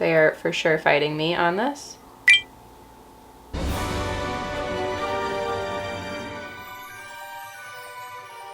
They are for sure fighting me on this.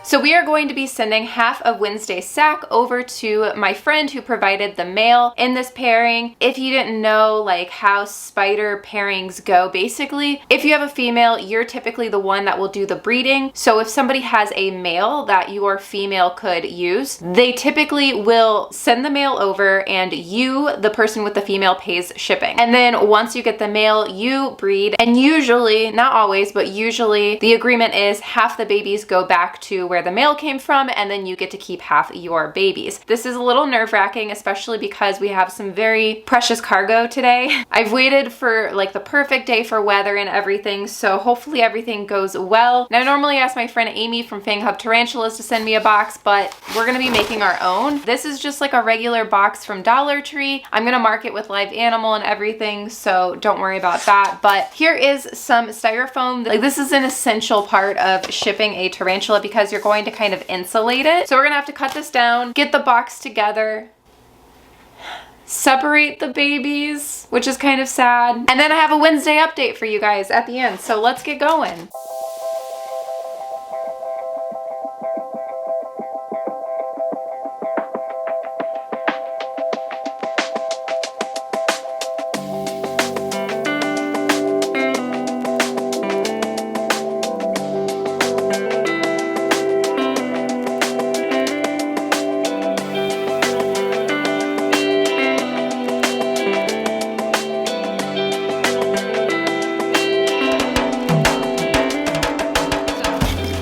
So we are going to be sending half of Wednesday's sack over to my friend who provided the male in this pairing. If you didn't know like how spider pairings go, basically, if you have a female, you're typically the one that will do the breeding. So if somebody has a male that your female could use, they typically will send the male over and you, the person with the female, pays shipping. And then once you get the male, you breed. And usually, not always, but usually the agreement is half the babies go back to where the male came from, and then you get to keep half your babies. This is a little nerve-wracking, especially because we have some very precious cargo today. I've waited for like the perfect day for weather and everything, so hopefully everything goes well. Now, I normally ask my friend Amy from Fanghub Tarantulas to send me a box, but we're gonna be making our own. This is just like a regular box from Dollar Tree. I'm gonna mark it with live animal and everything, so don't worry about that. But here is some styrofoam. Like, this is an essential part of shipping a tarantula because you're going to kind of insulate it. So we're gonna have to cut this down, get the box together, separate the babies, which is kind of sad. And then I have a Wednesday update for you guys at the end. So let's get going.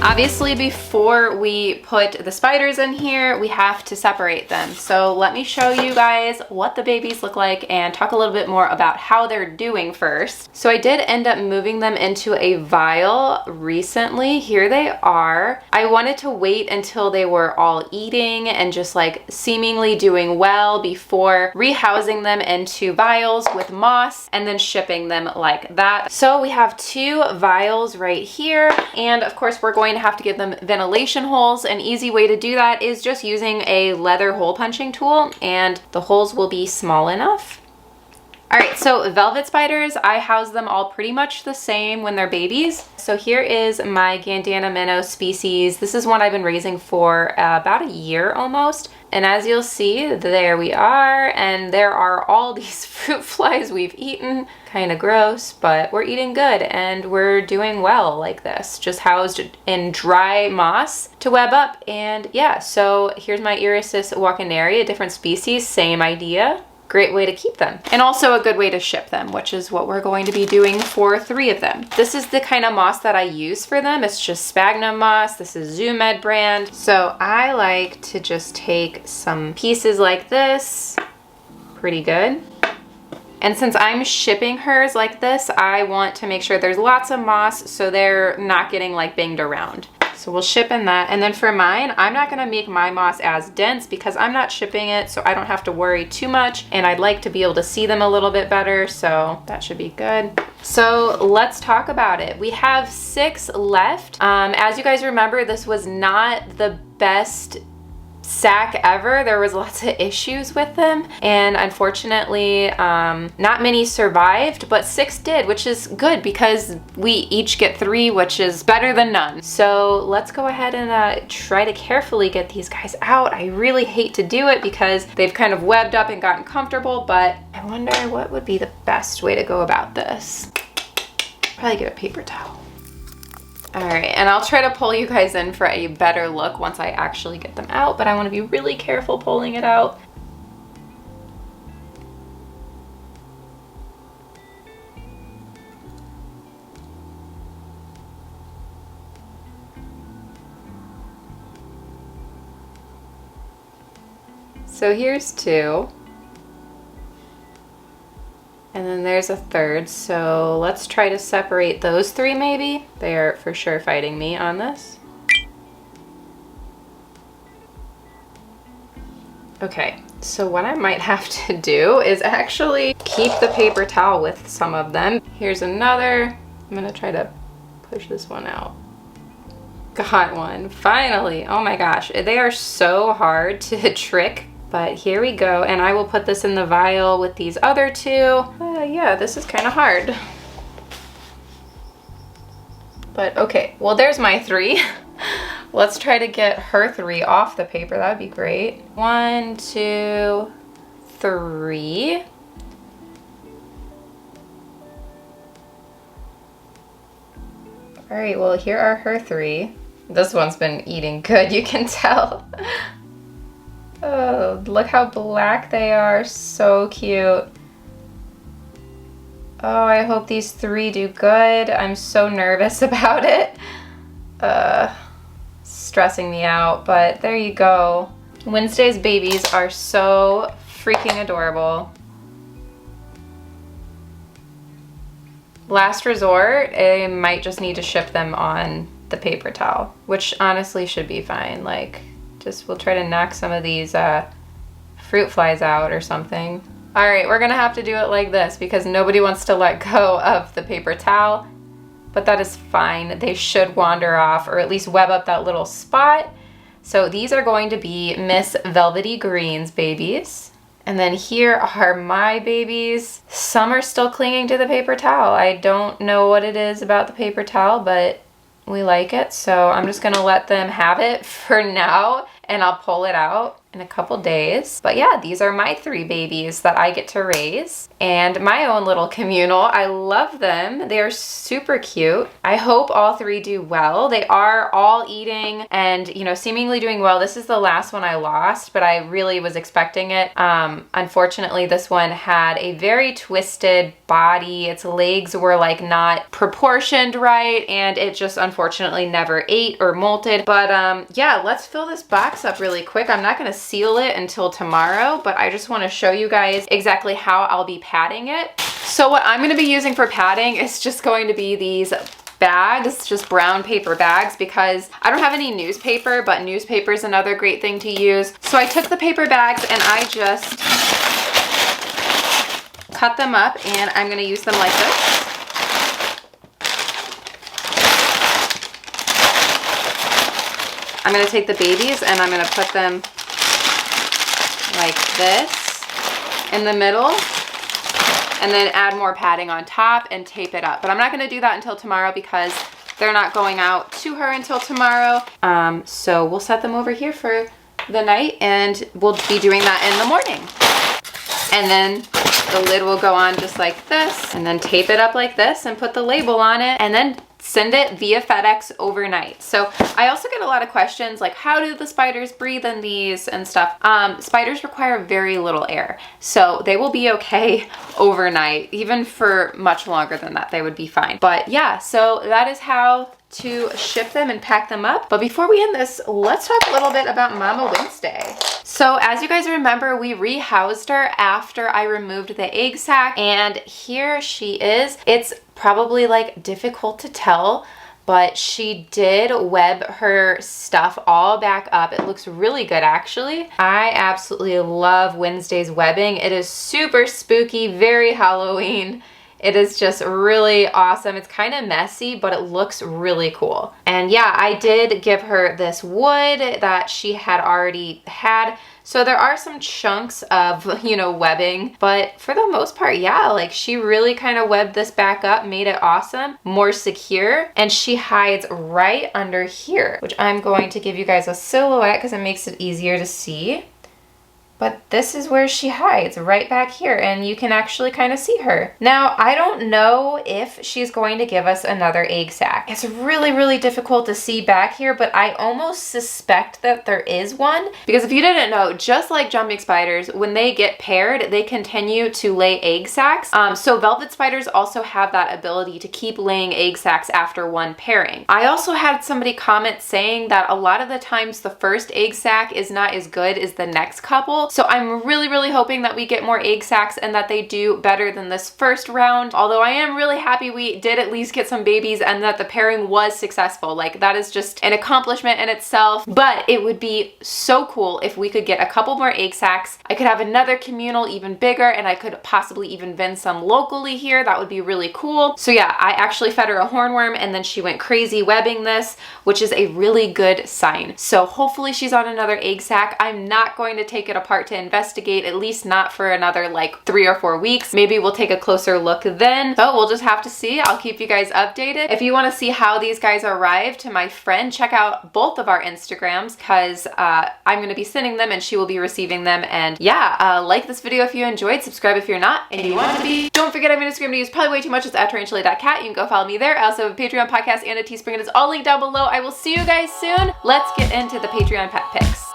Obviously, before we put the spiders in here, we have to separate them. So let me show you guys what the babies look like and talk a little bit more about how they're doing first. So I did end up moving them into a vial recently. Here they are. I wanted to wait until they were all eating and just like seemingly doing well before rehousing them into vials with moss and then shipping them like that. So we have 2 vials right here, and of course we're going to have to give them ventilation holes. An easy way to do that is just using a leather hole punching tool, and the holes will be small enough. All right, so velvet spiders, I house them all pretty much the same when they're babies. So here is my Gandana minnow species. This is one I've been raising for about a year almost. And as you'll see, there we are. And there are all these fruit flies we've eaten. Kind of gross, but we're eating good and we're doing well like this. Just housed in dry moss to web up. And yeah, so here's my Irisis walkeneri, a different species, same idea. Great way to keep them. And also a good way to ship them, which is what we're going to be doing for 3 of them. This is the kind of moss that I use for them. It's just sphagnum moss. This is Zoomed brand. So I like to just take some pieces like this. Pretty good. And since I'm shipping hers like this, I want to make sure there's lots of moss so they're not getting like banged around. So we'll ship in that. And then for mine, I'm not gonna make my moss as dense because I'm not shipping it, so I don't have to worry too much. And I'd like to be able to see them a little bit better, so that should be good. So let's talk about it. We have 6 left. As you guys remember, this was not the best sack ever. There was lots of issues with them, and unfortunately not many survived, but 6 did, which is good because we each get 3, which is better than none. So let's go ahead and try to carefully get these guys out. I really hate to do it because they've kind of webbed up and gotten comfortable, but I wonder what would be the best way to go about this. Probably get a paper towel. All right, and I'll try to pull you guys in for a better look once I actually get them out, but I want to be really careful pulling it out. So here's 2. And then there's a 3rd, so let's try to separate those 3 maybe. They are for sure fighting me on this. Okay, so what I might have to do is actually keep the paper towel with some of them. Here's another. I'm gonna try to push this one out. Got one, finally. Oh my gosh, they are so hard to trick But here we go, and I will put this in the vial with these other two. Yeah, this is kind of hard. But okay, well there's my 3. Let's try to get her 3 off the paper. That would be great. 1, 2, 3. All right, well here are her 3. This one's been eating good, you can tell. Oh, look how black they are, so cute. Oh, I hope these 3 do good. I'm so nervous about it. Stressing me out, but there you go. Wednesday's babies are so freaking adorable. Last resort, I might just need to ship them on the paper towel, which honestly should be fine. Like, just we'll try to knock some of these fruit flies out or something. All right, we're gonna have to do it like this because nobody wants to let go of the paper towel, but that is fine. They should wander off or at least web up that little spot. So these are going to be Miss Velvety Green's babies. And then here are my babies. Some are still clinging to the paper towel. I don't know what it is about the paper towel, but we like it. So I'm just gonna let them have it for now, and I'll pull it out in a couple days. But yeah, these are my 3 babies that I get to raise, and my own little communal. I love them. They are super cute. I hope all 3 do well. They are all eating and, you know, seemingly doing well. This is the last one I lost, but I really was expecting it. Unfortunately, this one had a very twisted body. Its legs were like not proportioned right, and it just unfortunately never ate or molted. But yeah, let's fill this box up really quick. I'm not gonna seal it until tomorrow, but I just want to show you guys exactly how I'll be padding it. So what I'm going to be using for padding is just going to be these bags, just brown paper bags, because I don't have any newspaper, but newspaper is another great thing to use. So I took the paper bags and I just cut them up, and I'm going to use them like this. I'm going to take the babies and I'm going to put them like this in the middle, and then add more padding on top and tape it up. But I'm not going to do that until tomorrow because they're not going out to her until tomorrow. So we'll set them over here for the night, and we'll be doing that in the morning. And then the lid will go on just like this, and then tape it up like this and put the label on it, and then send it via FedEx overnight. So I also get a lot of questions like, how do the spiders breathe in these and stuff? Spiders require very little air, so they will be okay overnight. Even for much longer than that, they would be fine. But yeah, so that is how to ship them and pack them up. But before we end this, let's talk a little bit about Mama Wednesday. So as you guys remember, we rehoused her after I removed the egg sac, and here she is. It's probably like difficult to tell, but she did web her stuff all back up. It looks really good, actually. I absolutely love Wednesday's webbing. It is super spooky, very Halloween. It is just really awesome. It's kind of messy, but it looks really cool. And yeah, I did give her this wood that she had already had. So there are some chunks of, you know, webbing, but for the most part, yeah, like she really kind of webbed this back up, made it awesome, more secure, and she hides right under here, which I'm going to give you guys a silhouette because it makes it easier to see. But this is where she hides, right back here, and you can actually kind of see her. Now, I don't know if she's going to give us another egg sac. It's really, really difficult to see back here, but I almost suspect that there is one. Because if you didn't know, just like jumping spiders, when they get paired, they continue to lay egg sacs. So velvet spiders also have that ability to keep laying egg sacs after one pairing. I also had somebody comment saying that a lot of the times the first egg sac is not as good as the next couple. So I'm really, really hoping that we get more egg sacs and that they do better than this first round. Although I am really happy we did at least get some babies and that the pairing was successful. Like, that is just an accomplishment in itself. But it would be so cool if we could get a couple more egg sacs. I could have another communal even bigger, and I could possibly even vend some locally here. That would be really cool. So yeah, I actually fed her a hornworm and then she went crazy webbing this, which is a really good sign. So hopefully she's on another egg sac. I'm not going to take it apart start to investigate, at least not for another like 3 or 4 weeks. Maybe we'll take a closer look then. So we'll just have to see. I'll keep you guys updated. If you want to see how these guys arrived to my friend, check out both of our Instagrams because I'm going to be sending them and she will be receiving them. And yeah, like this video if you enjoyed, subscribe if you're not, and if you want to be. Don't forget I have an Instagram to use probably way too much. It's at Tarantula.kat. You can go follow me there. I also have a Patreon podcast and a Teespring. It is all linked down below. I will see you guys soon. Let's get into the Patreon pet pics.